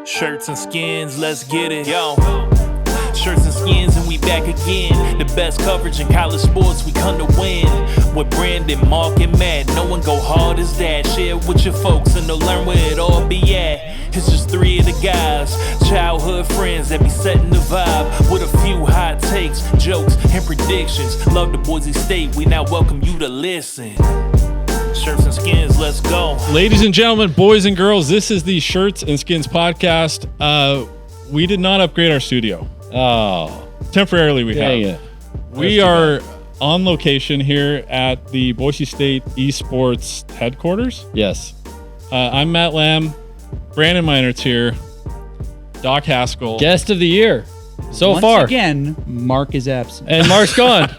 Shirts and skins, let's get it, yo. Shirts and skins and we back again. The best coverage in college sports, we come to win. With Brandon, Mark, and Matt, no one go hard as that. Share it with your folks and they'll learn where it all be at. It's just three of the guys, childhood friends that be setting the vibe. With a few hot takes, jokes, and predictions. Love the Boise State, we now welcome you to listen. Shirts and Skins, let's go. Ladies and gentlemen, boys and girls, this is the Shirts and Skins podcast. We did not upgrade our studio. Oh, temporarily we dang have. It. We are on location here at the Boise State Esports Headquarters. Yes. I'm Matt Lamb. Brandon Meinert's here. Doc Haskell. Guest of the year so Once far. Again, Mark is absent. And Mark's gone.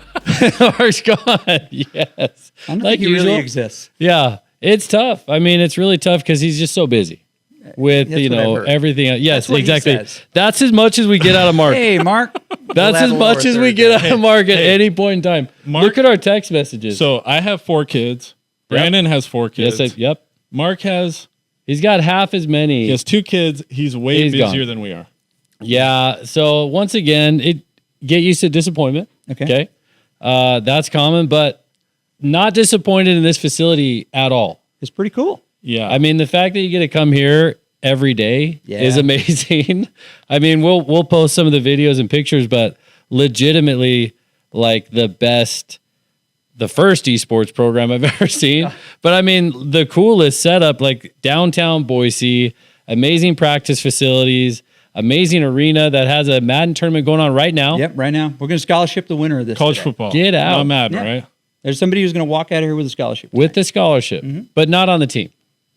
Mark's gone. Yes. I don't think he really exists. Yeah. It's tough. I mean, it's really tough because he's just so busy with, That's everything. Yes, That's what exactly. he says. That's as much as we get out of Mark. Hey, Mark. That's as much as we get out of Mark at any point in time. Mark, look at our text messages. So I have 4 kids. Brandon has 4 kids. Yes, yep. Mark has... He's got half as many. He has 2 kids. He's way busier than we are. Yeah. So once again, get used to disappointment. Okay. That's common, but not disappointed in this facility at all. It's pretty cool. Yeah. I mean, the fact that you get to come here every day is amazing. I mean, we'll post some of the videos and pictures, but legitimately like the first esports program I've ever seen. But I mean, the coolest setup, like downtown Boise, amazing practice facilities, amazing arena that has a Madden tournament going on right now. Yep, right now. We're going to scholarship the winner of this. College today. football. Get out. Not Madden, right? There's somebody who's going to walk out of here with a scholarship. With the scholarship, but not on the team.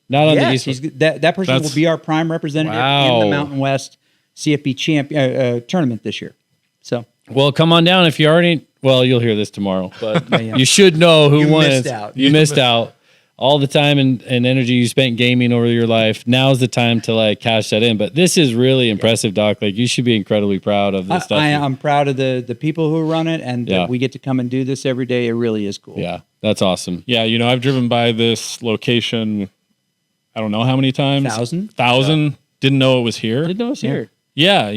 Not on the esports. That person will be our prime representative in the Mountain West CFP tournament this year. So, well, come on down if you already. Well, you'll hear this tomorrow, but you should know who wins. You missed out. All the time and energy you spent gaming over your life. Now's the time to like cash that in. But this is really impressive, Doc. Like you should be incredibly proud of this stuff. I'm proud of the people who run it, and that we get to come and do this every day. It really is cool. Yeah, that's awesome. Yeah, I've driven by this location. I don't know how many times. 1,000. Didn't know it was here. Didn't know it was here. Yeah,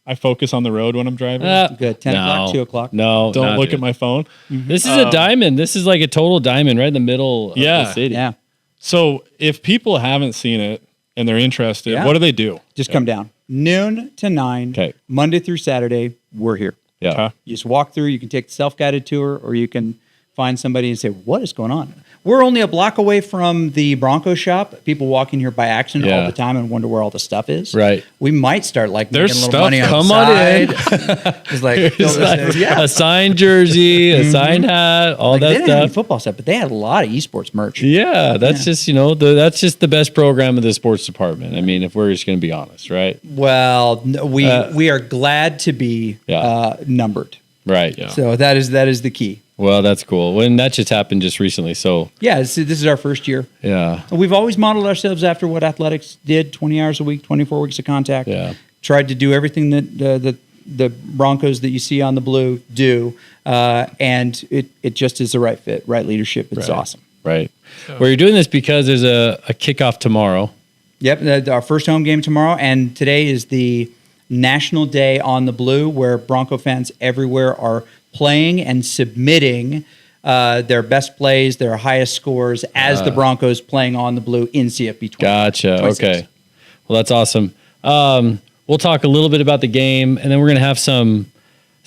I focus on the road when I'm driving. Good. 10 o'clock, 2 o'clock. No, don't look at my phone. This is a diamond. This is like a total diamond right in the middle of the city. Yeah. So if people haven't seen it and they're interested, what do they do? Just come down. Noon to 9. Okay. Monday through Saturday, we're here. Yeah. You just walk through. You can take the self-guided tour, or you can find somebody and say, what is going on? We're only a block away from the Bronco shop. People walk in here by accident all the time and wonder where all the stuff is. Right. We might start making a little money on Come the on side. in. It's like, a signed jersey, a signed hat, all that they didn't have any stuff. football stuff, but they had a lot of esports merch. Yeah, that's just that's just the best program of the sports department. I mean, if we're just going to be honest, right? Well, we are glad to be numbered. Right. Yeah. So that is the key. Well, that's cool. And that just happened just recently. So yeah, this is our first year. Yeah. We've always modeled ourselves after what athletics did: 20 hours a week, 24 weeks of contact. Yeah. Tried to do everything that the Broncos that you see on the blue do, and it just is the right fit, right leadership. It's awesome. Right. Well, you're doing this because there's a kickoff tomorrow. Yep. Our first home game tomorrow, and today is the National Day on the Blue, where Bronco fans everywhere are playing and submitting their best plays, their highest scores as the Broncos playing on the blue in CFP 20. Gotcha. 26. Okay. Well, that's awesome. We'll talk a little bit about the game, and then we're going to have some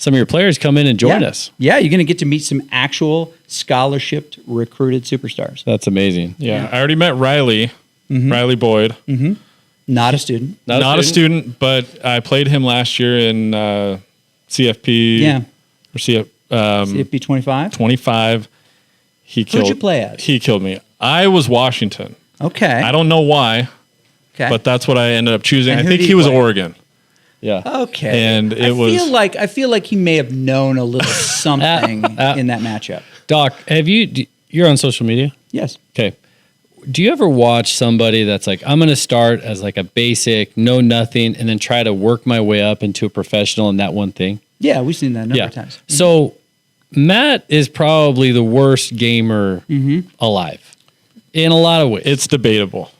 of your players come in and join us. Yeah, you're going to get to meet some actual scholarship recruited superstars. That's amazing. Yeah. I already met Riley, Riley Boyd. Mm-hmm. Not a student. Not a student, but I played him last year in CFP. Yeah. Or CFP 25? 25. Who'd you play as? He killed me. I was Washington. Okay. I don't know why, but that's what I ended up choosing. And I think he was Oregon. Yeah. Okay. And I feel like he may have known a little something in that matchup. Doc, you're on social media? Yes. Okay. Do you ever watch somebody that's like, I'm going to start as like a basic, know nothing, and then try to work my way up into a professional in that one thing? Yeah, we've seen that a number of times. So Matt is probably the worst gamer alive in a lot of ways. It's debatable.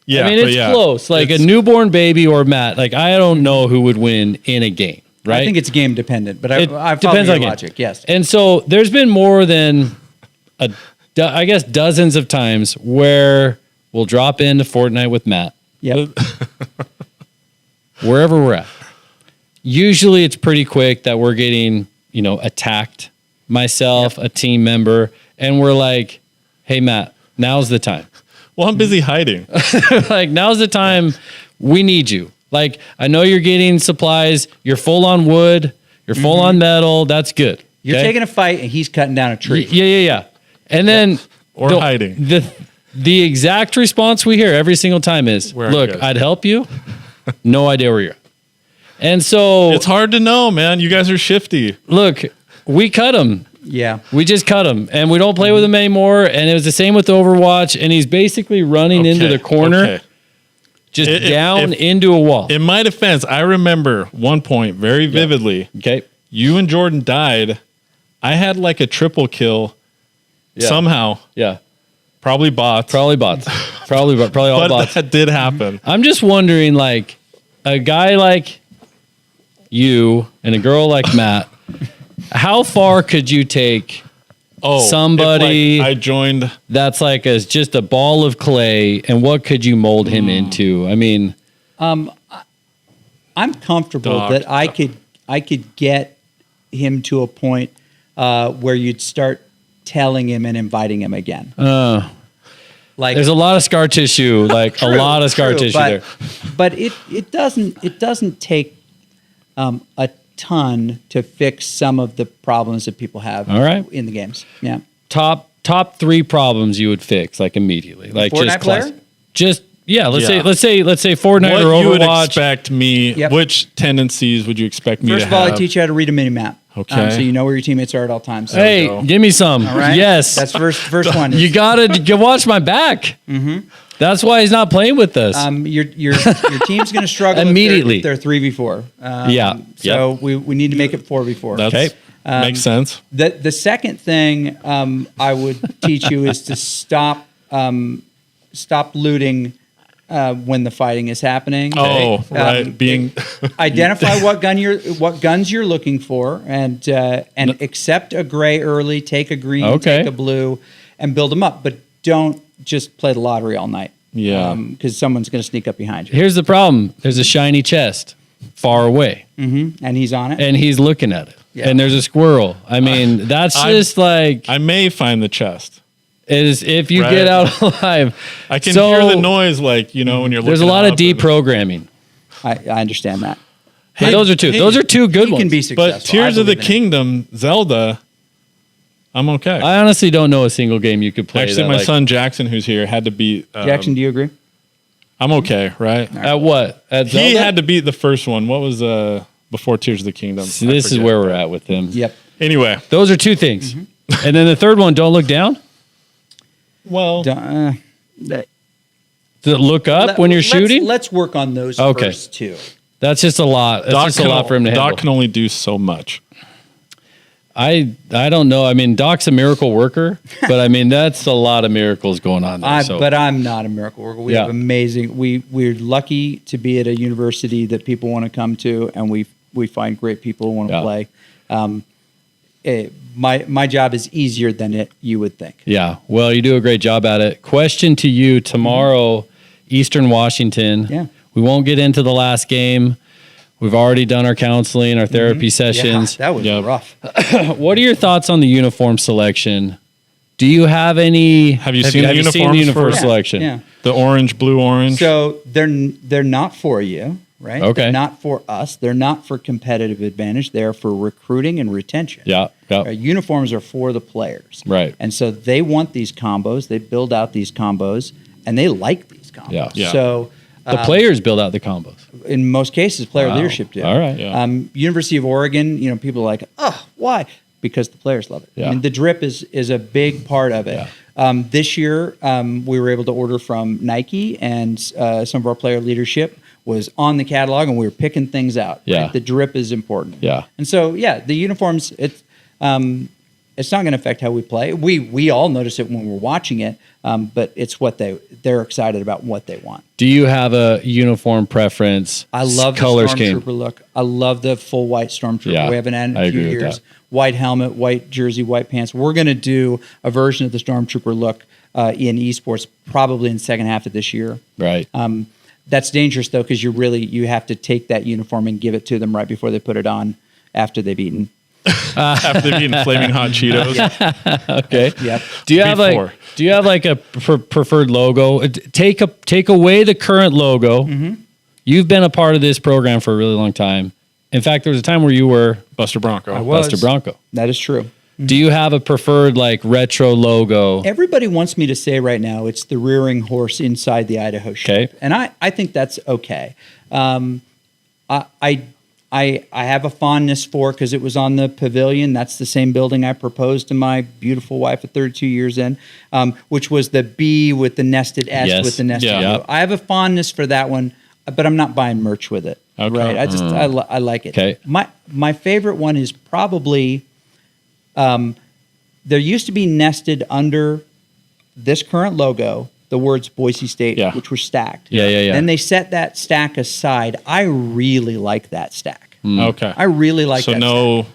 Yeah, I mean, it's close. Like a newborn baby or Matt. Like I don't know who would win in a game, right? I think it's game dependent, but It I follow depends your on game. logic. Yes. And so there's been more than I guess dozens of times where we'll drop into Fortnite with Matt. Yep. Wherever we're at. Usually it's pretty quick that we're getting, attacked, myself, a team member, and we're like, hey, Matt, now's the time. Well, I'm busy hiding. Like, now's the time. We need you. Like, I know you're getting supplies. You're full on wood. You're full on metal. That's good. You're okay? taking a fight and he's cutting down a tree. Yeah. And then Or hiding. The exact response we hear every single time is, Where are look, you guys? I'd help you. No idea where you're at. And so, It's hard to know, man. You guys are shifty. look, we cut him. Yeah. We just cut him and we don't play with him anymore. And it was the same with Overwatch. And he's basically running into the corner, Okay. just If- down into a wall. In my defense, I remember one point very vividly. Okay. You and Jordan died. I had like a triple kill somehow. Yeah. Probably bots. Probably bots. Probably all but bots. that did happen. I'm just wondering, like, a guy like you and a girl like Matt, how far could you take Oh, somebody- if, like, I joined. that's like just a ball of clay, and what could you mold him into? I mean, I'm comfortable Doc. that I could get him to a point where you'd start telling him and inviting him again. Like there's a lot of scar tissue, like a lot of scar tissue there. But it doesn't take a ton to fix some of the problems that people have All right. in the games. Yeah. Top 3 problems you would fix like immediately, like Fortnite just player? Just let's Yeah. say Fortnite What or you would Overwatch. expect me? Yep. Which tendencies would you expect me First to of all, have? I teach you how to read a mini map. Okay. So you know where your teammates are at all times. Hey, go. give me some. All right. Yes, That's first one. you gotta watch my back. Mm-hmm. That's why he's not playing with us. Your team's going to struggle Immediately. If they're 3v4. Yeah. So we need to make it 4v4. That's Okay. makes sense. The second thing I would teach you is to stop looting when the fighting is happening. Oh, right. Being Identify what guns you're looking for, and accept a gray early, take a green, Okay. take a blue, and build them up. But don't just play the lottery all night. Yeah. Because someone's going to sneak up behind you. Here's the problem: there's a shiny chest far away, And he's on it. and he's looking at it. Yeah. And there's a squirrel. I mean, that's just like I may find the chest. is if you Right. get out alive. I can So, hear the noise, like when you're looking. There's a lot of up and- deprogramming. I understand that. Those are two. Those are two good He ones. can be successful. But Tears I of the believe in it. Kingdom, Zelda, I'm okay. I honestly don't know a single game you could play. Actually, that, my like- son Jackson, who's here, had to beat. Jackson, do you agree? I'm okay, right? At what? At Zelda? He had to beat the first one. What was before Tears of the Kingdom? See, I this is forget. where we're at with him. Yep. Anyway, Those are two things. And then the third one, don't look down. well, To look up when you're shooting. Let's work on those Okay. first two. That's just a lot. That's just a lot for him to handle. Doc can only do so much. I don't know. I mean, Doc's a miracle worker, but I mean that's a lot of miracles going on there. So. But I'm not a miracle worker. We Yeah. have amazing. We're lucky to be at a university that people want to come to, and we find great people who want to Yeah. play. My job is easier than you would think. Yeah. Well, you do a great job at it. Question to you tomorrow, Eastern Washington. Yeah. We won't get into the last game. We've already done our counseling, our therapy sessions. Yeah, that was Yep. rough. What are your thoughts on the uniform selection? Do you have any? Have you seen the uniforms uniform for- selection? Yeah. The orange, blue, orange. So they're not for you, right? Okay. They're not for us. They're not for competitive advantage. They're for recruiting and retention. Yeah. Yeah. Uniforms are for the players. Right. And so they want these combos. They build out these combos, and they like these combos. Yeah. Yeah. So The players build out the combos. in most cases, player Wow. leadership do. All right. Yeah. University of Oregon, people are like, oh, why? Because the players love it. Yeah. I mean, the drip is a big part of it. Yeah. This year, we were able to order from Nike, and some of our player leadership was on the catalog, and we were picking things out. Yeah. Right? The drip is important. Yeah. And so, the uniforms, it's not going to affect how we play. We all notice it when we're watching it, but it's what they're excited about, what they want. Do you have a uniform preference? I love color the scheme. Stormtrooper look. I love the full white Stormtrooper. Yeah, We haven't had in I a few agree with years. that. White helmet, white jersey, white pants. We're going to do a version of the Stormtrooper look in esports probably in the second half of this year. Right. That's dangerous though, because you have to take that uniform and give it to them right before they put it on after they've eaten. After they've eaten flaming hot Cheetos. Okay. Yep. Do you have like a preferred logo? Take away the current logo. Mm-hmm. You've been a part of this program for a really long time. In fact, there was a time where you were Buster Bronco. I was. Buster Bronco. That is true. Do you have a preferred like retro logo? Everybody wants me to say right now it's the rearing horse inside the Idaho shape. Okay. And I think that's okay. I have a fondness for, because it was on the pavilion. That's the same building I proposed to my beautiful wife at 32 years in, which was the B with the nested S Yes. with the nested Yeah. U. I have a fondness for that one, but I'm not buying merch with it. Okay. Right? I like it. Okay. My favorite one is probably there used to be nested under this current logo the words Boise State, Yeah. which were stacked. Yeah. Then they set that stack aside. I really like that stack. Okay. I really like so that. no. Stack.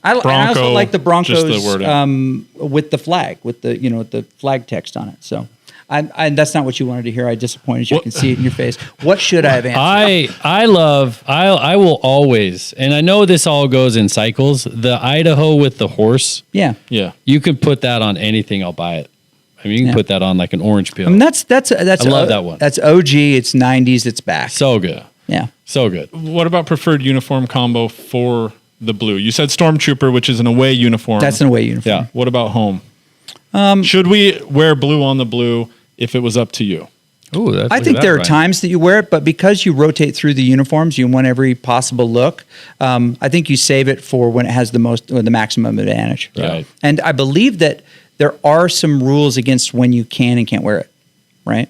I also Bronco, like the Broncos just the wording. with the flag, with the flag text on it. So I that's not what you wanted to hear. I disappointed you. I can see it in your face. What should I have answered? I will always, and I know this all goes in cycles, the Idaho with the horse. Yeah. Yeah. You could put that on anything, I'll buy it. I mean, you can Yeah. put that on like an orange peel. I mean, that's I love that one. That's OG. It's 90s. It's back. So good. Yeah. So good. What about preferred uniform combo for the blue? You said Stormtrooper, which is an away uniform. That's an away uniform. Yeah. What about home? Should we wear blue on the blue if it was up to you? Ooh, I think there are times that you wear it, but because you rotate through the uniforms, you want every possible look. I think you save it for when it has the maximum advantage. Right. And I believe that there are some rules against when you can and can't wear it, right?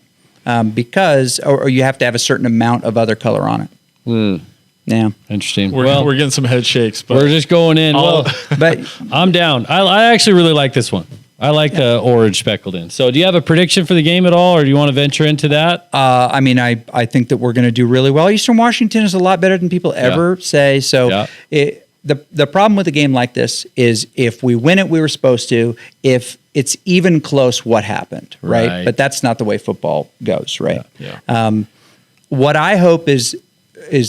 Because or you have to have a certain amount of other color on it. Yeah. Interesting. We're getting some head shakes, but we're just going in. Well, But I'm down. I actually really like this one. I like the orange speckled in. So do you have a prediction for the game at all, or do you want to venture into that? I mean, I think that we're going to do really well. Eastern Washington is a lot better than people ever say. So the problem with a game like this is if we win it, we were supposed to. If it's even close, what happened, right? But that's not the way football goes, right? Yeah. What I hope is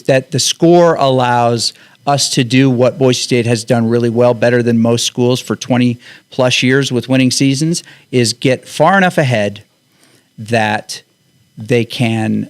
that the score allows us to do what Boise State has done really well, better than most schools for 20 plus years with winning seasons, is get far enough ahead that they can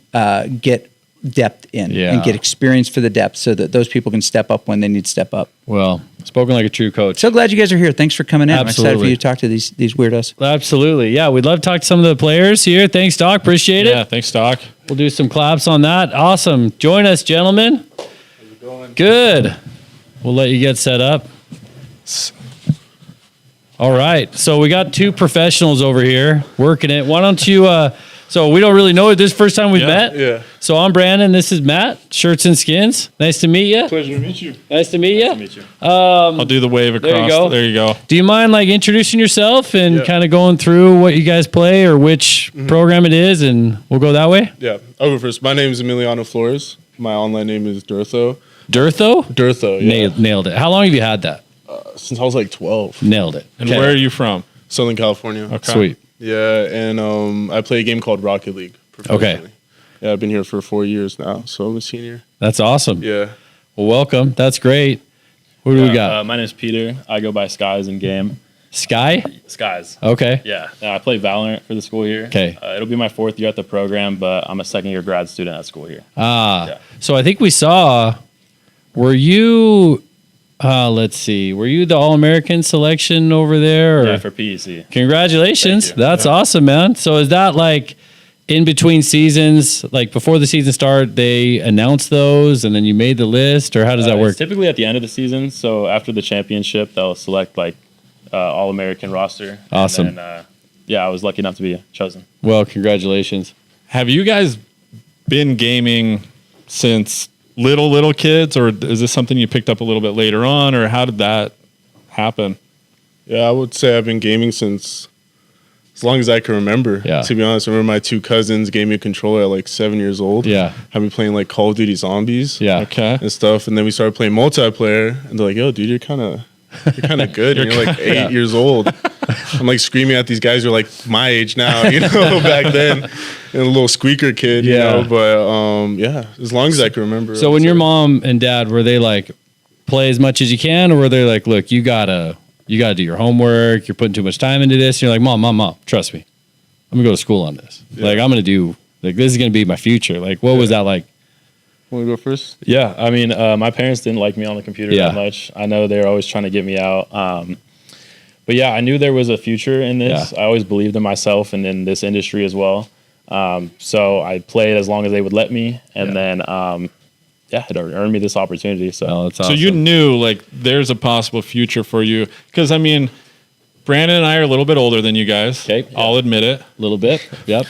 get depth in and get experience for the depth so that those people can step up when they need to step up. Well, spoken like a true coach. So glad you guys are here. Thanks for coming in. Absolutely. I'm excited for you to talk to these weirdos. Absolutely. Yeah, we'd love to talk to some of the players here. Thanks, Doc. Appreciate it. Yeah, thanks, Doc. We'll do some claps on that. Awesome. Join us, gentlemen. How's it going? Good. We'll let you get set up. All right. So we got two professionals over here working it. Why don't you so we don't really know it. This is the first time we've met. Yeah. So I'm Brandon. This is Matt. Shirts and Skins. Nice to meet you. Pleasure to meet you. Nice to meet you. Nice to meet you. I'll do the wave across. There you go. There you go. Do you mind like introducing yourself and Yeah. kind of going through what you guys play or which program it is, and we'll go that way? Yeah, I'll go first. My name is Emiliano Flores. My online name is Durtho. Durtho? Durtho, yeah. Nailed it. How long have you had that? Since I was like 12. Nailed it. And Okay. where are you from? Southern California. Okay. Sweet. Yeah, and I play a game called Rocket League professionally. Yeah, I've been here for 4 years now, so I'm a senior. That's awesome. Yeah. Well, welcome. That's great. What do we got? My name's Peter. I go by Skies in game. Sky? Skies. Okay. Yeah. I play Valorant for the school here. Okay. It'll be my 4th year at the program, but I'm a second-year grad student at school here. Yeah. So I think we saw, were you, let's see, were you the All-American selection over there? Or? Yeah, for PEC. Congratulations. Thank you. That's awesome, man. So is that like in between seasons, like before the season start, they announce those and then you made the list, or how does that work? It's typically at the end of the season. So after the championship, they'll select like All-American roster. Awesome. And then, I was lucky enough to be chosen. Well, congratulations. Have you guys been gaming since little kids, or is this something you picked up a little bit later on, or how did that happen? Yeah, I would say I've been gaming since as long as I can remember. Yeah. To be honest, I remember my 2 cousins gave me a controller at like 7 years old. Yeah. Had me playing like Call of Duty Zombies. Yeah. Okay. And stuff. And then we started playing multiplayer. And they're like, yo, dude, you're kind of good. And you're like 8 years old. I'm like screaming at these guys who are like my age now, back then. And a little squeaker kid, you know. But yeah, as long as I can remember. So when your mom and dad, were they like, play as much as you can, or were they like, look, you gotta do your homework, you're putting too much time into this, and you're like, mom, trust me, I'm gonna go to school on this. Like, I'm gonna do, like, this is gonna be my future. Like, what was that like? Want to go first? Yeah, I mean, my parents didn't like me on the computer that much. I know they were always trying to get me out. But yeah, I knew there was a future in this. I always believed in myself and in this industry as well. So I played as long as they would let me, and then it earned me this opportunity. So That's awesome. So you knew like there's a possible future for you, because I mean, Brandon and I are a little bit older than you guys. Okay, I'll admit it. a little bit. Yep.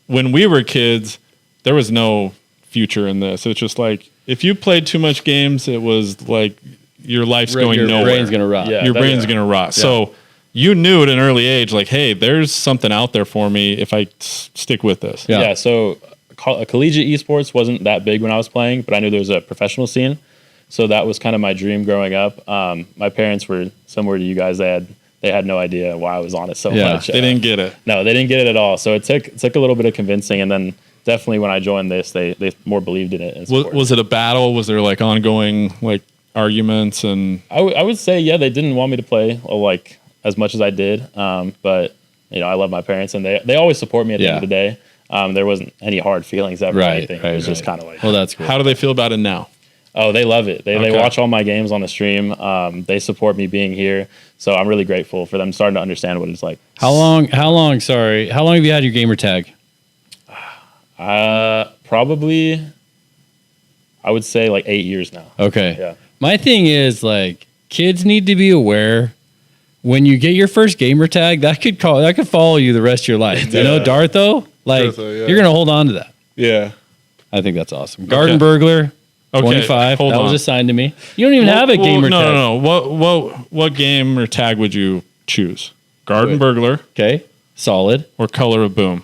When we were kids, there was no future in this. It's just like if you played too much games, it was like your life's going your nowhere. brain's gonna rot. Yeah. Your brain's gonna rot. So you knew at an early age, like, hey, there's something out there for me if I stick with this. Yeah. So collegiate esports wasn't that big when I was playing, but I knew there was a professional scene. So that was kind of my dream growing up. My parents were similar to you guys. They had no idea why I was on it so much. They didn't get it. No, they didn't get it at all. So it took a little bit of convincing, and then definitely when I joined this, they more believed in it. Was it a battle? Was there like ongoing like arguments? And I would say, yeah, they didn't want me to play like as much as I did. But I love my parents, and they always support me at the end of the day. There wasn't any hard feelings ever or anything. It was just kind of like, well, that's cool. how do they feel about it now? oh, they love it. They watch all my games on the stream. They support me being here. So I'm really grateful for them starting to understand what it's like. How long have you had your gamer tag? Probably, I would say like 8 years now. Okay. Yeah. My thing is, like, kids need to be aware when you get your first gamer tag, that could follow you the rest of your life. You know, Dartho, like, you're gonna hold on to that. Yeah. I think that's awesome. Garden Burglar, 25. hold that on. was assigned to me. You don't even have a gamer tag. No. What game or tag would you choose? Garden Burglar Okay, solid. or Color of Boom?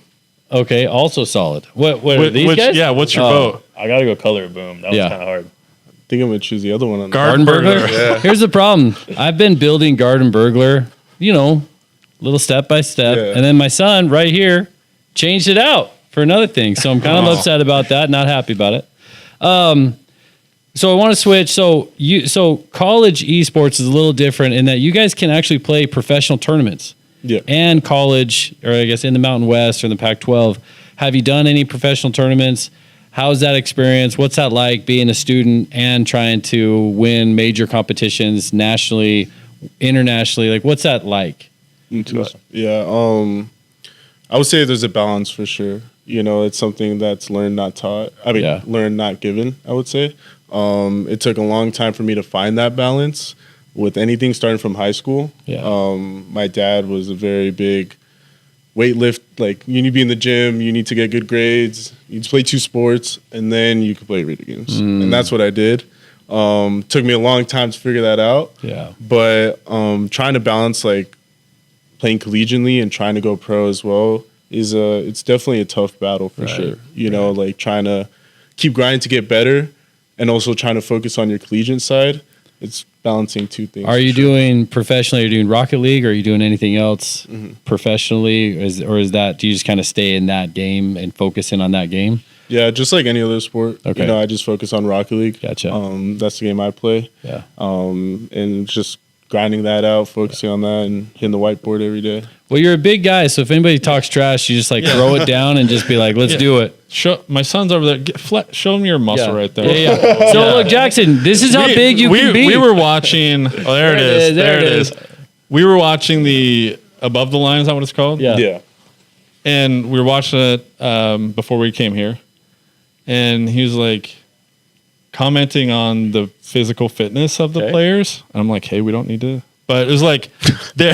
Okay, also solid. What are these guys? Yeah, what's your vote? I got to go Color of Boom. That was kind of hard. I think I'm going to choose the other one. On Garden Burglar? Yeah. Here's the problem. I've been building Garden Burglar, little step by step. Yeah. And then my son right here changed it out for another thing. So I'm kind of upset about that, not happy about it. So I want to switch. So college esports is a little different in that you guys can actually play professional tournaments. Yeah. And college, or I guess in the Mountain West or in the Pac-12. Have you done any professional tournaments? How's that experience? What's that like being a student and trying to win major competitions nationally, internationally? Like, what's that like? Yeah. I would say there's a balance for sure. It's something that's learned, not taught. Learned, not given, I would say. It took a long time for me to find that balance with anything starting from high school. Yeah. My dad was a very big weightlift. Like, you need to be in the gym, you need to get good grades, you need to play 2 sports, and then you can play video games. And that's what I did. Took me a long time to figure that out. Yeah. But trying to balance like playing collegiately and trying to go pro as well is it's definitely a tough battle for sure. Like trying to keep grinding to get better and also trying to focus on your collegiate side. It's balancing 2 things. Are you doing professionally? Are you doing Rocket League? Or are you doing anything else professionally? Or is that, do you just kind of stay in that game and focus in on that game? Yeah, just like any other sport. Okay. I just focus on Rocket League. Gotcha. That's the game I play. Yeah. And just grinding that out, focusing on that, and hitting the whiteboard every day. Well, you're a big guy, so if anybody talks trash, you just like throw it down and just be like, let's do it. My son's over there. Show him your muscle right there. Yeah. So look, Jackson, this is how big you can be. We were watching. Oh, there it is. There it is. We were watching the Above the Line. Is that what it's called? Yeah. Yeah. And we were watching it before we came here, and he was like commenting on the physical fitness of the players. And I'm like, hey, we don't need to. But it was like, they're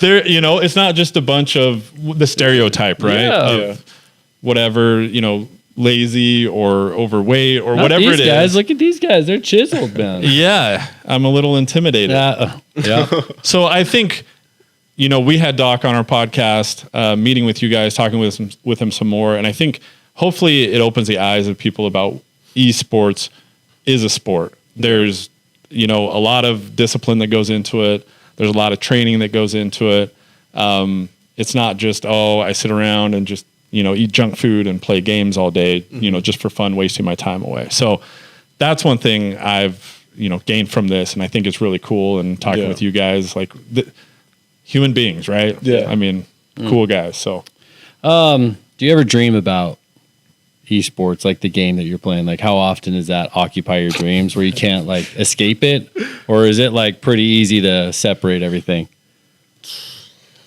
it's not just a bunch of the stereotype, right? Yeah. Of whatever, lazy or overweight or whatever these it guys, is. Look at these guys. They're chiseled, man. Yeah, I'm a little intimidated. Yeah. So I think, we had Doc on our podcast, meeting with you guys, talking with him some more. And I think hopefully it opens the eyes of people about esports is a sport. There's, a lot of discipline that goes into it. There's a lot of training that goes into it. It's not just, I sit around and just, eat junk food and play games all day, just for fun, wasting my time away. So that's one thing I've, gained from this. And I think it's really cool. And talking with you guys, like human beings, right? Yeah. I mean, cool guys. So, do you ever dream about esports, like the game that you're playing? Like, how often does that occupy your dreams where you can't like escape it? Or is it like pretty easy to separate everything?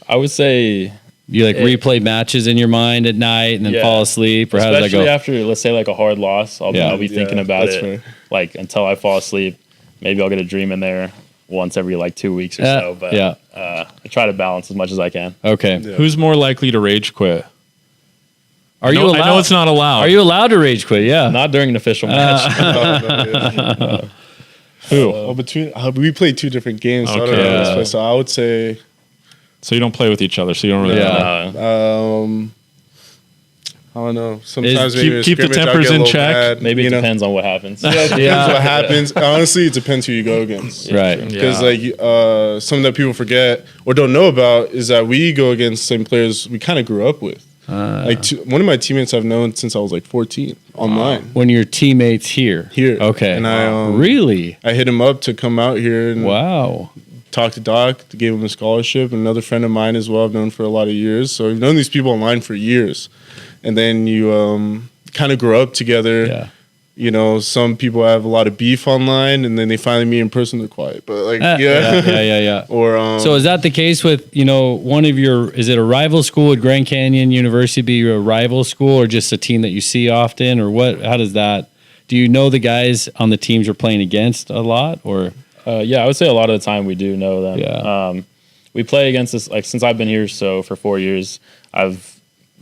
I would say you like replay matches in your mind at night and then fall asleep, or how does that go? Especially after, let's say, like a hard loss, I'll be thinking about it fair. Like until I fall asleep. Maybe I'll get a dream in there once every like 2 weeks or so. But I try to balance as much as I can. Okay. Yeah. Who's more likely to rage quit? Are you allowed? I know it's not allowed. Are you allowed to rage quit? Yeah. Not during an official match. Who? We played 2 different games. So Okay. I don't know this way, so I would say. So you don't play with each other. So you don't really. Yeah. I don't know. Sometimes keep the tempers in check. Bad, Maybe it depends on what happens. It depends what happens. Honestly, it depends who you go against. Right. Because something that people forget or don't know about is that we go against the same players we kind of grew up with. One of my teammates I've known since I was like 14 online. When your teammates here? Okay. And I really? I hit him up to come out here and talk to Doc, to give him a scholarship. Another friend of mine as well, I've known for a lot of years. So I've known these people online for years. And then you kind of grow up together. Yeah. Some people have a lot of beef online, and then they finally meet in person, they're quiet. But yeah. Or so is that the case with one of your? Is it a rival school? Would Grand Canyon University be a rival school, or just a team that you see often, or what? How does that? Do you know the guys on the teams you're playing against a lot, or? I would say a lot of the time we do know them. Yeah. We play against this since I've been here. So for 4 years,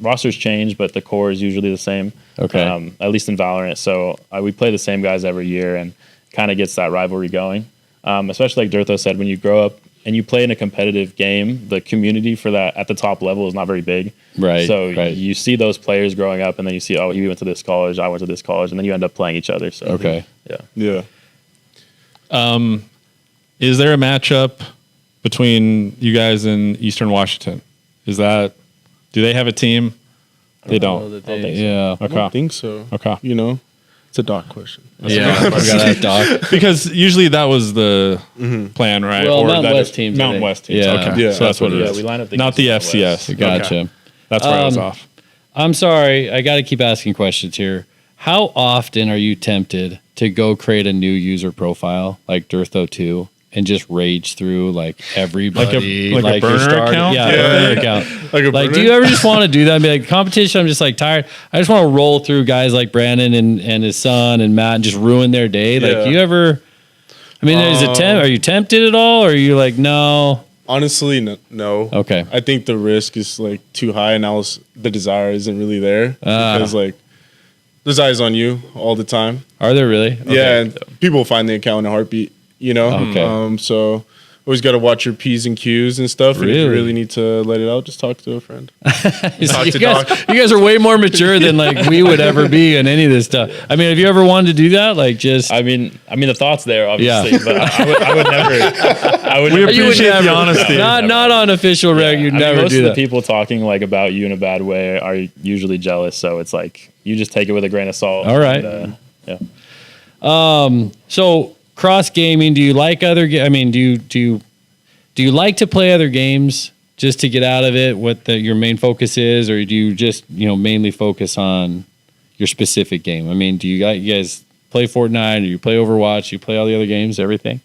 rosters change, but the core is usually the same. Okay. At least in Valorant. So we play the same guys every year, and kind of gets that rivalry going. Especially like Durtho said, when you grow up and you play in a competitive game, the community for that at the top level is not very big. Right. So you see those players growing up, and then you see, he went to this college, I went to this college, and then you end up playing each other. So Yeah. Is there a matchup between you guys and Eastern Washington? Do they have a team? They don't. Yeah. I don't think so. Okay. It's a Doc question. Yeah. I forgot that, Doc. Because usually that was the plan, right? Well, or Mountain West teams. Mountain West teams. Yeah. Okay. Yeah. So that's what it is. we line up Not the FCS. Gotcha. Okay. That's where I was off. I'm sorry. I got to keep asking questions here. How often are you tempted to go create a new user profile like Durtho 2 and just rage through like everybody? Like a burner account? Yeah, burner account. Like do you ever just want to do that and be like, competition, I'm just like tired. I just want to roll through guys like Brandon and his son and Matt and just ruin their day. Like, do you ever, are you tempted at all? Or are you like, no? Honestly, no. Okay. I think the risk is like too high, and the desire isn't really there because like there's eyes on you all the time. Are there really? Okay. Yeah, and people find the account in a heartbeat. Okay. So always got to watch your P's and Q's and stuff. And if you really need to let it out, just talk to a friend. You guys are way more mature than like we would ever be in any of this stuff. I mean, have you ever wanted to do that? Like just. I mean, the thought's there, obviously, but I would never. We appreciate the honesty. Not on official reg. You'd never most do of that. the people talking like about you in a bad way are usually jealous. So it's like you just take it with a grain of salt. All right. And, So cross gaming. Do you like other? Do you like to play other games just to get out of it? What your main focus is, or do you just mainly focus on your specific game? I mean, do you guys play Fortnite, or you play Overwatch? You play all the other games, everything?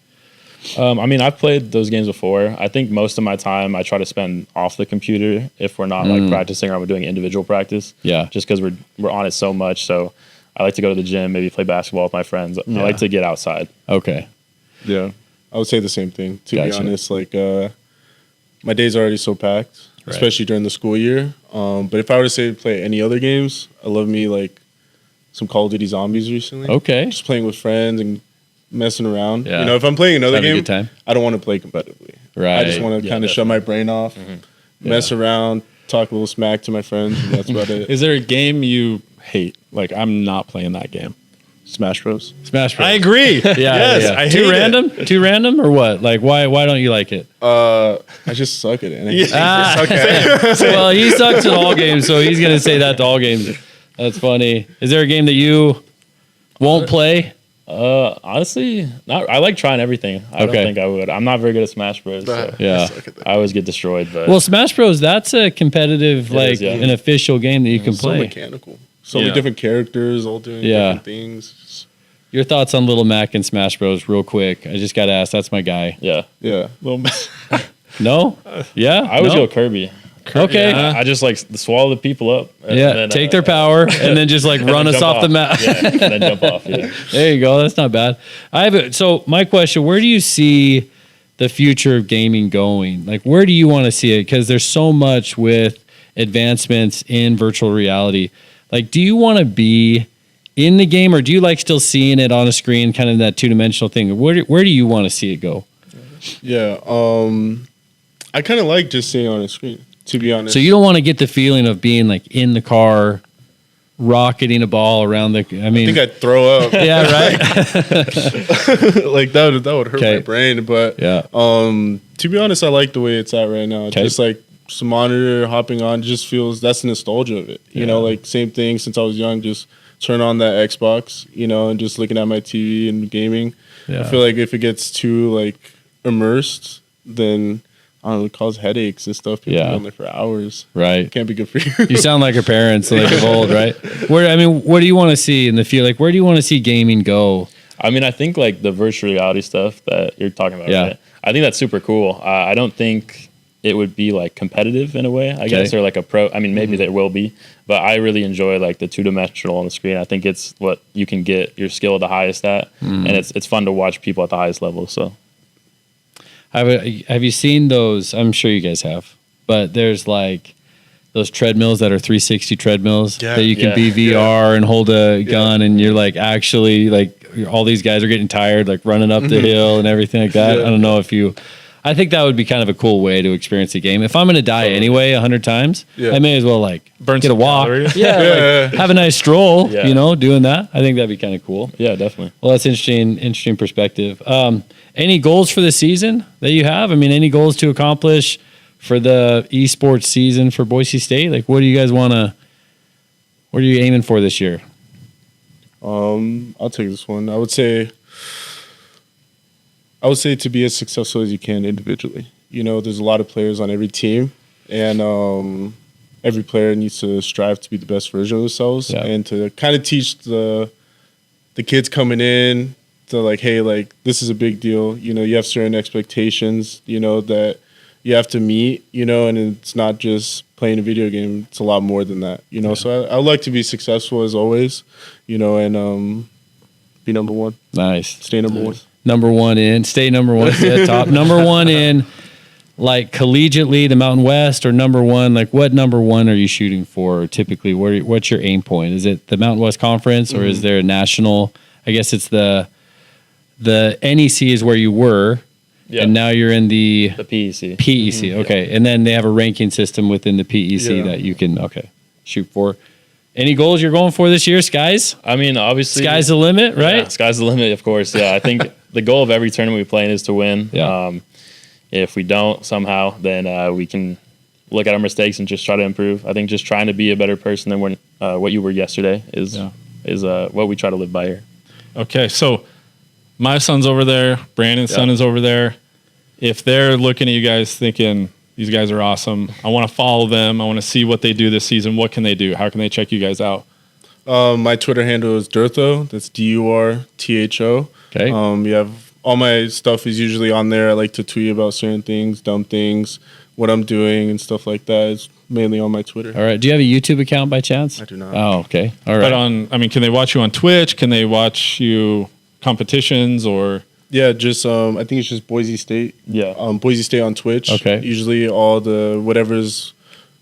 I've played those games before. I think most of my time I try to spend off the computer if we're not like practicing or we're doing individual practice. Yeah. Just because we're on it so much. So I like to go to the gym, maybe play basketball with my friends. I like to get outside. Okay. Yeah, I would say the same thing. To Gotcha. be honest, like my days are already so packed, especially during the school year. But if I were to say play any other games, I love me like some Call of Duty Zombies recently. Okay. Just playing with friends and messing around. Yeah. You know, if I'm playing another Having a game, good time. I don't want to play competitively. Right. I just want to kind of shut my brain off, mess around, talk a little smack to my friends, and that's about it. Is there a game you hate? Like, I'm not playing that game. Smash Bros. Smash Bros. I agree. Yeah. I Too hate random? Too random or what? Like, why don't you like it? I just suck at it. Well, he sucks at all games, so he's gonna say that to all games. That's funny. Is there a game that you won't play? Honestly, not. I like trying everything. I don't Okay. think I would. I'm not very good at Smash Bros. So Yeah. I always get destroyed. But Well, Smash Bros. That's a competitive, is, yeah. an official game that you can So play. mechanical. So many different characters all doing Yeah. different things. Your thoughts on Little Mac and Smash Bros. Real quick. I just got to ask. That's my guy. yeah, Yeah. No? Yeah. I always No? go Kirby. Okay. Yeah. I just like swallow the people up. And then, Take their power and then just like and then run us jump off the map. Yeah, and then jump off. Yeah. There you go. That's not bad. So my question: where do you see the future of gaming going? Like, where do you want to see it? Because there's so much with advancements in virtual reality. Like, do you want to be in the game, or do you like still seeing it on a screen, kind of that 2-dimensional thing? Where do you want to see it go? Yeah. I kind of like just seeing on a screen, to be honest. So you don't want to get the feeling of being like in the car, rocketing a ball around the. I mean, I think I'd throw up. yeah, right. Like that would hurt Okay. my brain. But Yeah. to be honest, I like the way it's at right now. Okay. Just like some monitor hopping on just feels, that's the nostalgia of it. You know, like same thing since I was young, just turn on that Xbox, you know, and just looking at my TV and gaming. Yeah. I feel like if it gets too like immersed, then I don't know, it causes headaches and stuff. People Yeah. be on there for hours. Right. Can't be good for you. You sound like our parents, like of old, right? What do you want to see in the field? Like, where do you want to see gaming go? I mean, I think like the virtual reality stuff that you're talking about. Yeah. Right? I think that's super cool. I don't think it would be like competitive in a way, I guess, or like a pro. I mean, maybe there will be, but I really enjoy like the 2-dimensional on the screen. I think it's what you can get your skill the highest at, and it's fun to watch people at the highest level. So, Have you seen those? I'm sure you guys have, but there's like those treadmills that are 360 treadmills that you can be VR and hold a gun, and you're like actually like all these guys are getting tired, like running up the hill and everything like that. I don't know if you. I think that would be kind of a cool way to experience a game. If I'm going to die anyway 100 times, I may as well like Burn get a some walk. calories. Yeah, like, have a nice stroll, Yeah. you know, doing that. I think that'd be kind of cool. yeah, definitely. Well, that's interesting perspective. Any goals for the season that you have? I mean, any goals to accomplish for the esports season for Boise State? Like, what are you aiming for this year? I'll take this one. I would say to be as successful as you can individually. You know, there's a lot of players on every team, and every player needs to strive to be the best version of themselves, and to kind of teach the kids coming in to like, hey, like this is a big deal. You know, you have certain expectations, you know, that you have to meet, you know, and it's not just playing a video game. It's a lot more than that, you know. So I like to be successful as always, you know, and be number one. Nice. Stay number one. Number one in, stay number one, stay at top. Number one in, like collegiately, the Mountain West, or number one, like what number one are you shooting for typically? What's your aim point? Is it the Mountain West Conference, or is there a national? I guess it's the NEC is where you were, and now you're in the PEC. PEC, okay. And then they have a ranking system within the PEC that you can, shoot for. Any goals you're going for this year, Skies? I mean, obviously, Sky's the limit, right? Yeah, sky's the limit, of course. Yeah, I think the goal of every tournament we play in is to win. Yeah. If we don't somehow, then we can look at our mistakes and just try to improve. I think just trying to be a better person than what you were yesterday is what we try to live by here. Okay, so my son's over there. Brandon's son is over there. If they're looking at you guys thinking, these guys are awesome, I want to follow them, I want to see what they do this season, what can they do? How can they check you guys out? My Twitter handle is Durtho. That's DURTHO. Okay. You have all my stuff is usually on there. I like to tweet about certain things, dumb things, what I'm doing and stuff like that. It's mainly on my Twitter. All right. Do you have a YouTube account by chance? I do not. Oh, okay. All right. But can they watch you on Twitch? Can they watch you competitions or? Yeah, just I think it's just Boise State. Yeah. Boise State on Twitch. Okay. Usually all the whatever's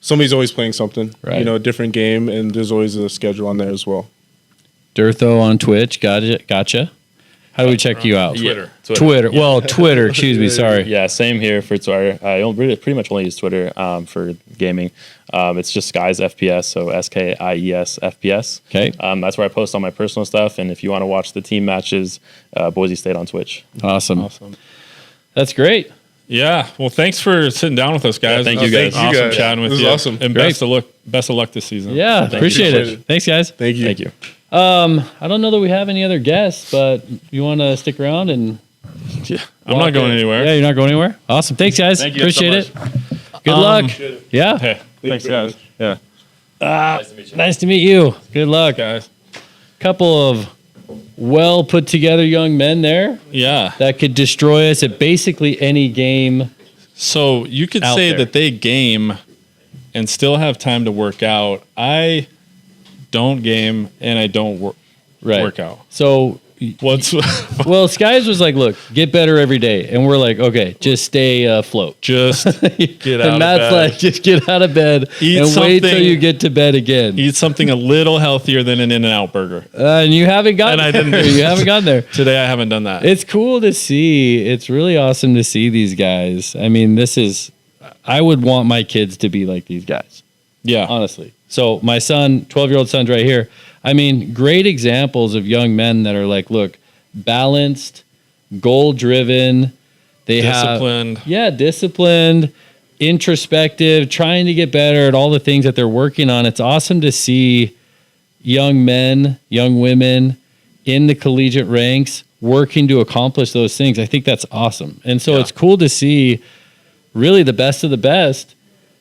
somebody's always playing something. Right. You know, a different game, and there's always a schedule on there as well. Dirtho on Twitch. Gotcha. How do we check you out? Twitter. Yeah. Well, Twitter. Excuse me. Sorry. Yeah, same here for Twitter. I pretty much only use Twitter for gaming. It's just Skies FPS, so SKIES FPS. Okay. That's where I post all my personal stuff. And if you want to watch the team matches, Boise State on Twitch. Awesome. That's great. Yeah. Well, thanks for sitting down with us, guys. Yeah, thank you guys. Awesome chatting with you. This is awesome. And best of luck this season. Yeah. Appreciate it. Thanks, guys. Thank you. Thank you. I don't know that we have any other guests, but you want to stick around and I'm not going anywhere. Yeah, you're not going anywhere. Awesome. Thanks, guys. Thank you Appreciate so it. Good luck. Yeah. Hey, thanks, guys. Yeah. Nice to meet you. Good luck. Guys. Couple of well put together young men there Yeah. that could destroy us at basically any game. So you could out say there. that they game and still have time to work out. I don't game and I don't work out. So, What's well, Skies was like, look, get better every day. And we're like, okay, just stay afloat. just get out And Matt's of bed. like, just get out of bed Eat and wait till something- you get to bed again. Eat something a little healthier than an In-N-Out burger. And you haven't gotten And I there. didn't do You haven't gotten there. Today I haven't done that. It's cool to see. It's really awesome to see these guys. I mean, I would want my kids to be like these guys, yeah. honestly. So my son, 12-year-old son's right here. I mean, great examples of young men that are like, look, balanced, goal-driven. They Disciplined. disciplined, introspective, trying to get better at all the things that they're working on. It's awesome to see young men, young women in the collegiate ranks working to accomplish those things. I think that's awesome. And so it's cool to see really the best of the best,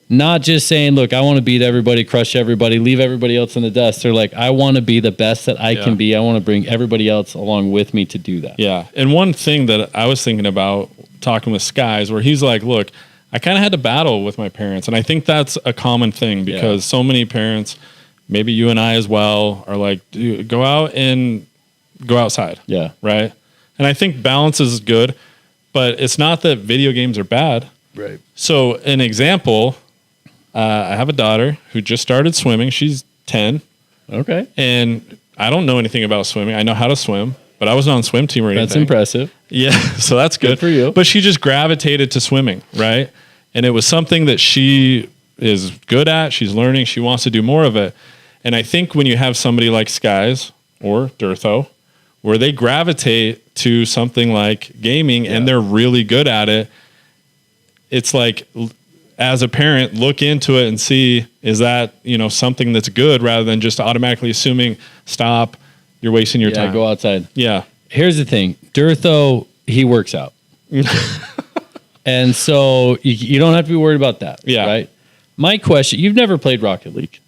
not just saying, look, I want to beat everybody, crush everybody, leave everybody else in the dust. They're like, I want to be the best that I can be. I want to bring everybody else along with me to do that. Yeah. And one thing that I was thinking about talking with Skies, where he's like, look, I kind of had to battle with my parents. And I think that's a common thing because so many parents, maybe you and I as well, are like, dude, go out and go outside. Yeah. Right. And I think balance is good, but it's not that video games are bad. Right. So an example, I have a daughter who just started swimming. She's 10. Okay. And I don't know anything about swimming. I know how to swim, but I wasn't on swim team or anything. That's impressive. Yeah, so that's good for you. But she just gravitated to swimming, right? And it was something that she is good at. She's learning. She wants to do more of it. And I think when you have somebody like Skies or Dirtho, where they gravitate to something like gaming and they're really good at it, it's like, as a parent, look into it and see, is that, something that's good rather than just automatically assuming, stop, you're wasting your time. Go outside. Yeah. Here's the thing. Dirtho, he works out. And so you don't have to be worried about that. Yeah. Right? My question, you've never played Rocket League.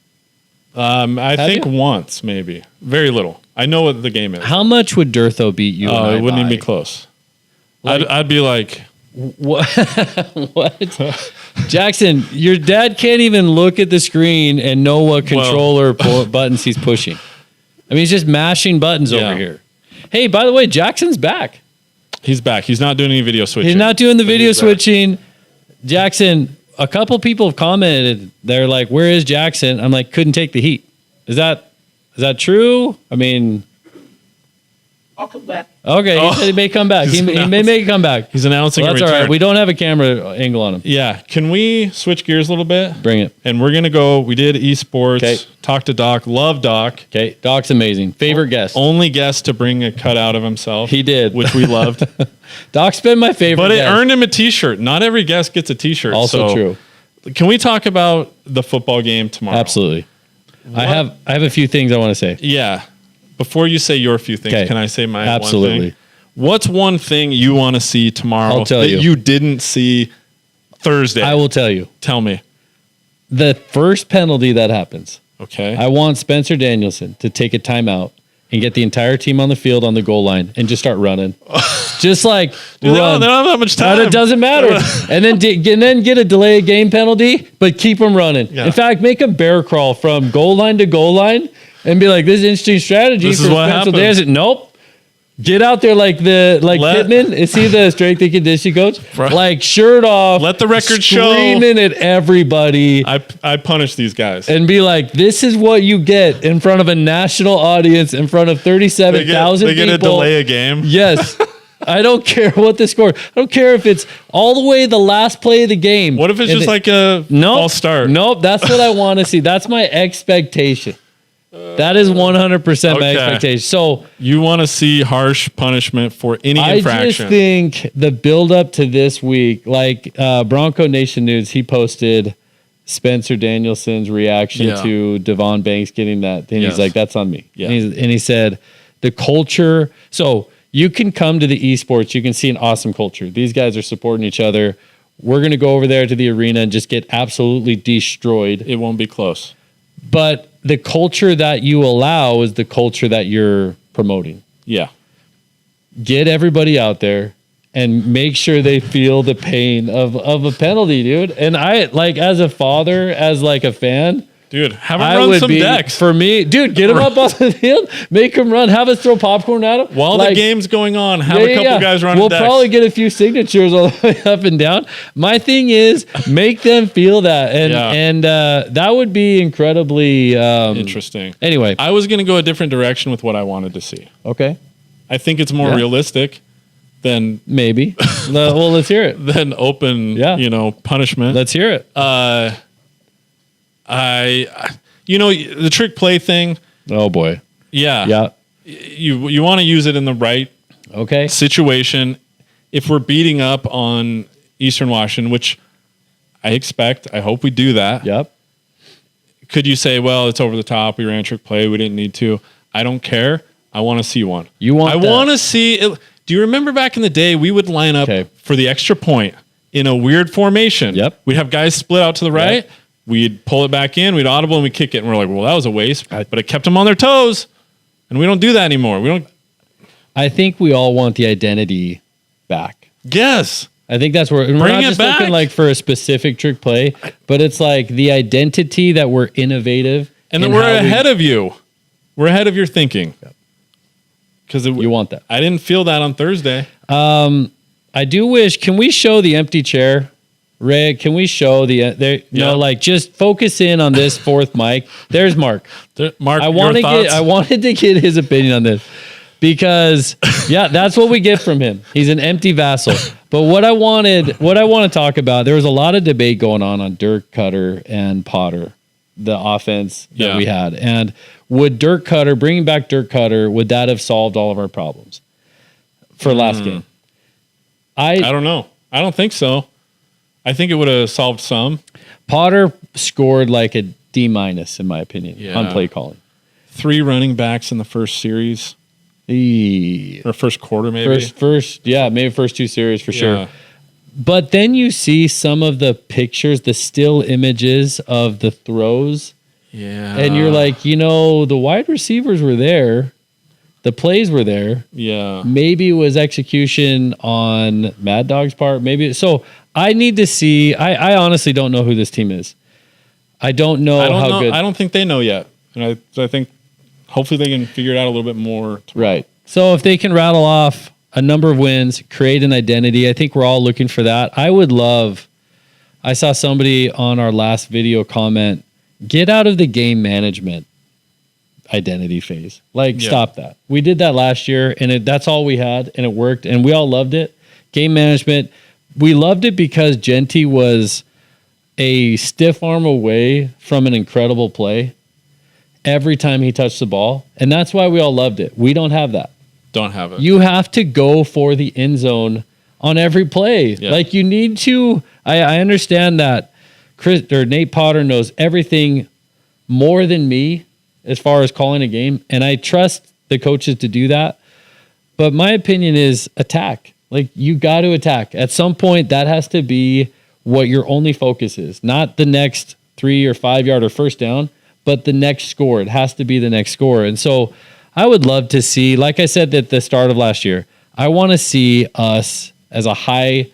I think you? once, maybe. Very little. I know what the game is. How much would Dirtho beat you? Oh, and I it wouldn't even by? be close. I'd be like, What? What? Jackson, your dad can't even look at the screen and know what controller buttons he's pushing. I mean, he's just mashing buttons over here. Hey, by the way, Jackson's back. he's back. He's not doing any video switching. He's not doing the video switching. Jackson, a couple people have commented. They're like, "Where is Jackson?" I'm like, "Couldn't take the heat." Is that true? I mean, I'll come back. okay, he said he may come back. He may make a comeback. He's announcing Well, a that's return. all right. We don't have a camera angle on him. Yeah. Can we switch gears a little bit? Bring it. And we're going to go, we did esports, Okay. talk to Doc, love Doc. Okay, Doc's amazing. Favorite guest. Only guest to bring a cutout of himself. He did. Which we loved. Doc's been my favorite But it guest. earned him a t-shirt. Not every guest gets a t-shirt. Also so true. Can we talk about the football game tomorrow? Absolutely. I have a few things I want to say. Yeah. Before you say your few things, Okay. can I say my one Absolutely. thing? What's one thing you want to see tomorrow I'll tell that you. you didn't see Thursday? I will tell you. Tell me. The first penalty that happens, Okay. I want Spencer Danielson to take a timeout and get the entire team on the field on the goal line and just start running. Just like They don't run. have that much time. It doesn't matter. And then get a delay of game penalty, but keep them running. Yeah. In fact, make them bear crawl from goal line to goal line and be like, this is interesting strategy This for is what Spencer happens. Danielson. Nope. Get out there like Pittman. Is he the strength and conditioning coach? Bro. Like shirt off. Let the record show. Screaming at everybody. I punish these guys. And be like, this is what you get in front of a national audience, in front of 37,000 people. They get to delay a game. Yes. I don't care what the score. I don't care if it's all the way the last play of the game. What if it's just like a false start? Nope. That's what I want to see. That's my expectation. That is 100% my expectation. So you want to see harsh punishment for any infraction. I just think the build up to this week, like Bronco Nation News, he posted Spencer Danielson's reaction to Devon Banks getting that thing. He's like, that's on me. Yeah. And he said, the culture. So you can come to the esports. You can see an awesome culture. These guys are supporting each other. We're going to go over there to the arena and just get absolutely destroyed. It won't be close. But the culture that you allow is the culture that you're promoting. Yeah. Get everybody out there and make sure they feel the pain of a penalty, dude. And I, like, as a father, as like a fan, dude, have them run some decks. For me, dude, get them up on the field, make them run, have us throw popcorn at them. While the game's going on, have a couple guys run We'll decks. probably get a few signatures all the way up and down. My thing is, make them feel that. And that would be incredibly interesting. Anyway. I was going to go a different direction with what I wanted to see. Okay. I think it's more realistic than... Maybe. Well, let's hear it. Than open, punishment. Let's hear it. The trick play thing. Oh boy. Yeah. Yeah. You want to use it in the right situation. If we're beating up on Eastern Washington, which I hope we do that. Yep. Could you say, well, it's over the top. We ran trick play. We didn't need to. I don't care. I want to see one. I want to see it. Do you remember back in the day, we would line up for the extra point in a weird formation. Yep. We'd have guys split out to the right. Yep. We'd pull it back in. We'd audible and we'd kick it. And we're like, well, that was a waste. But it kept them on their toes. And we don't do that anymore. I think we all want the identity back. Yes. I think that's where we're not just looking like for a specific trick play, but it's like the identity that we're innovative. And that we're ahead of you. We're ahead of your thinking. Because you want that. I didn't feel that on Thursday. I do wish, can we show the empty chair? Ray, can we show just focus in on this fourth mic. There's Mark. Mark, I wanted to get his opinion on this because that's what we get from him. He's an empty vassal. But what I want to talk about, there was a lot of debate going on Dirk Cutter and Potter, the offense that we had. And would bringing back Dirk Cutter, would that have solved all of our problems for last game? I don't know. I don't think so. I think it would have solved some. Potter scored like a D- in my opinion on play calling. 3 running backs in the first series. Or first quarter, maybe. Maybe first 2 series for sure. But then you see some of the pictures, the still images of the throws. Yeah. And you're like, the wide receivers were there. The plays were there. Yeah. Maybe it was execution on Mad Dog's part. Maybe. So I need to see. I honestly don't know who this team is. I don't know how good. I don't think they know yet. And I think hopefully they can figure it out a little bit more. Right. So if they can rattle off a number of wins, create an identity, I think we're all looking for that. I saw somebody on our last video comment, get out of the game management identity phase. Stop that. We did that last year and that's all we had and it worked and we all loved it. Game management. We loved it because Genty was a stiff arm away from an incredible play every time he touched the ball. And that's why we all loved it. We don't have that. Don't have it. You have to go for the end zone on every play. Yeah. You need to. I understand that Nate Potter knows everything more than me as far as calling a game. And I trust the coaches to do that. But my opinion is attack. You got to attack. At some point, that has to be what your only focus is. Not the next 3 or 5 yard or first down, but the next score. It has to be the next score. And so I would love to see, like I said at the start of last year, I want to see us as a high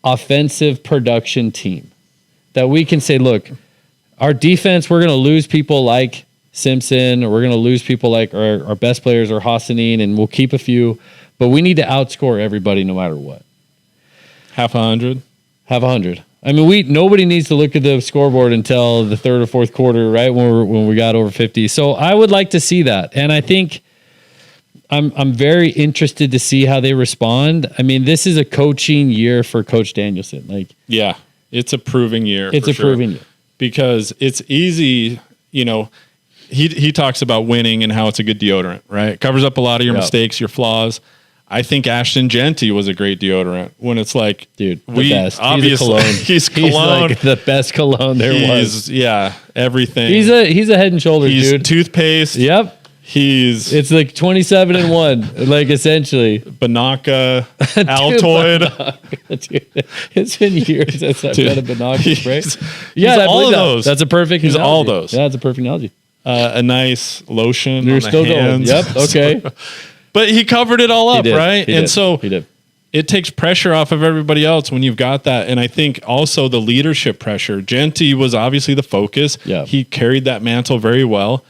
offensive production team that we can say, look, our defense, we're going to lose people like Simpson, or we're going to lose people like our best players are Hassanin, and we'll keep a few, but we need to outscore everybody no matter what. Half 100. Have 100. I mean, nobody needs to look at the scoreboard until the third or fourth quarter, right? When we got over 50. So I would like to see that. And I think I'm very interested to see how they respond. I mean, this is a coaching year for Coach Danielson. Like, yeah, it's a proving year. It's a proving year. Because it's easy, you know, he talks about winning and how it's a good deodorant, right? It covers up a lot of your mistakes, your flaws. I think Ashton Genty was a great deodorant when it's like, dude, the best. Obviously, he's cologne. Like the best cologne there was. Yeah, everything. He's a Head and Shoulders dude. Toothpaste. Yep. It's like 27 in one, like essentially. Banaka, Altoid. Dude, it's been years since I've had a Banaka spray. Yeah, all of those. That's a perfect analogy. All those. Yeah, that's a perfect analogy. A nice lotion. You're on still the hands. going. Yep. Okay. But he covered it all up, right? He did. It takes pressure off of everybody else when you've got that. And I think also the leadership pressure. Genty was obviously the focus. Yeah. He carried that mantle very well.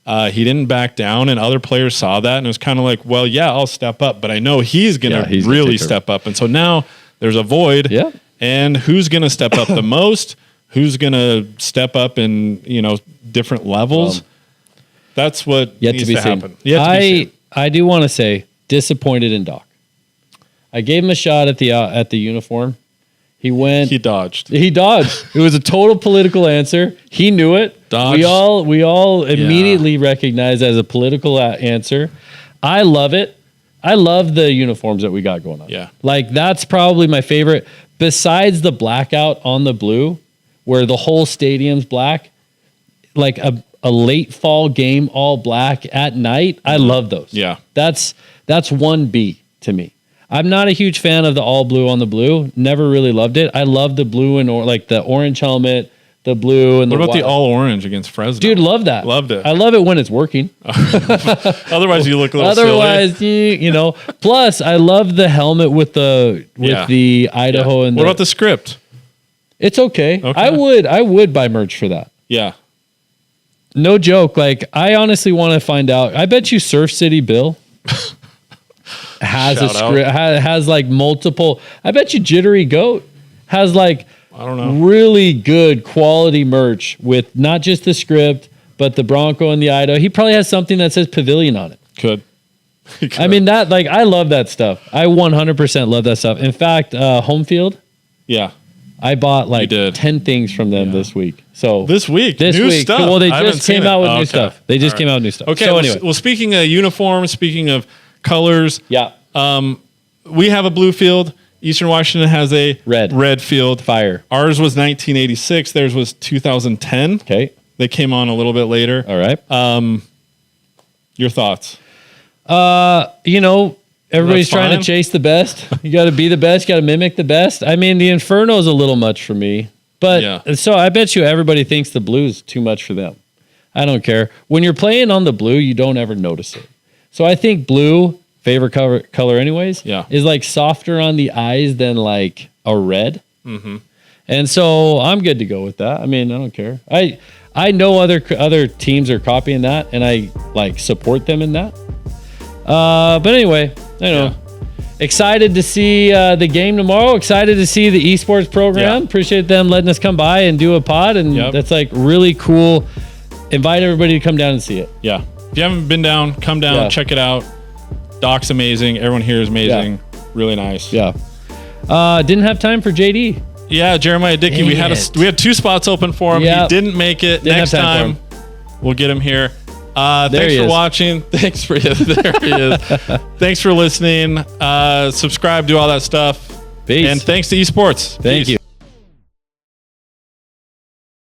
He didn't back down, and other players saw that, and it was kind of like, well, yeah, I'll step up, but I know he's going to really step up. And so now there's a void. Yeah. And who's going to step up the most? Who's going to step up in, different levels? That's what needs to happen. I do want to say, disappointed in Doc. I gave him a shot at the uniform. He dodged. It was a total political answer. He knew it. Dodged. We all immediately recognized as a political answer. I love it. I love the uniforms that we got going on. Yeah. Like, that's probably my favorite. Besides the blackout on the blue, where the whole stadium's black, like a late fall game, all black at night. I love those. Yeah. That's 1B to me. I'm not a huge fan of the all blue on the blue. Never really loved it. I love the blue and like the orange helmet, the blue and what the about the all orange against Fresno? Dude, love that. Loved it. I love it when it's working. Otherwise, you look a little silly. you know. Plus, I love the helmet with the Idaho and what about the script? It's okay. I would buy merch for that. Yeah. No joke. Like, I honestly want to find out. I bet you Surf City Bill has a script, has like multiple. I bet you Jittery Goat has like, I don't know, really good quality merch with not just the script, but the Bronco and the Idaho. He probably has something that says Pavilion on it. Could. I mean, that, like, I love that stuff. I 100% love that stuff. In fact, Home Field. Yeah. I bought like 10 things from them this week. So this week, stuff. Well, they just came out with new stuff. They just came out with new stuff. Okay. So anyway, well, speaking of uniforms, speaking of colors, we have a blue field. Eastern Washington has a red field. Fire. Ours was 1986. Theirs was 2010. Okay. They came on a little bit later. All right. Your thoughts? Everybody's trying to chase the best. You got to be the best. You got to mimic the best. I mean, the Inferno is a little much for me, but so I bet you everybody thinks the blue is too much for them. I don't care. When you're playing on the blue, you don't ever notice it. So I think blue, favorite color anyways, is like softer on the eyes than like a red. Mm-hmm. And so I'm good to go with that. I mean, I don't care. I know other teams are copying that, and I like support them in that. But anyway, excited to see the game tomorrow. Excited to see the esports program. Appreciate them letting us come by and do a pod, and that's like really cool. Invite everybody to come down and see it. Yeah. If you haven't been down, come down, check it out. Doc's amazing. Everyone here is amazing. Really nice. Yeah. Didn't have time for JD. Yeah, Jeremiah Dickey. We had 2 spots open for him. He didn't make it. Next time we'll get him here. Thanks for watching. Thanks for there he is. Thanks for listening. Subscribe, do all that stuff. Peace. And thanks to esports. Thank you.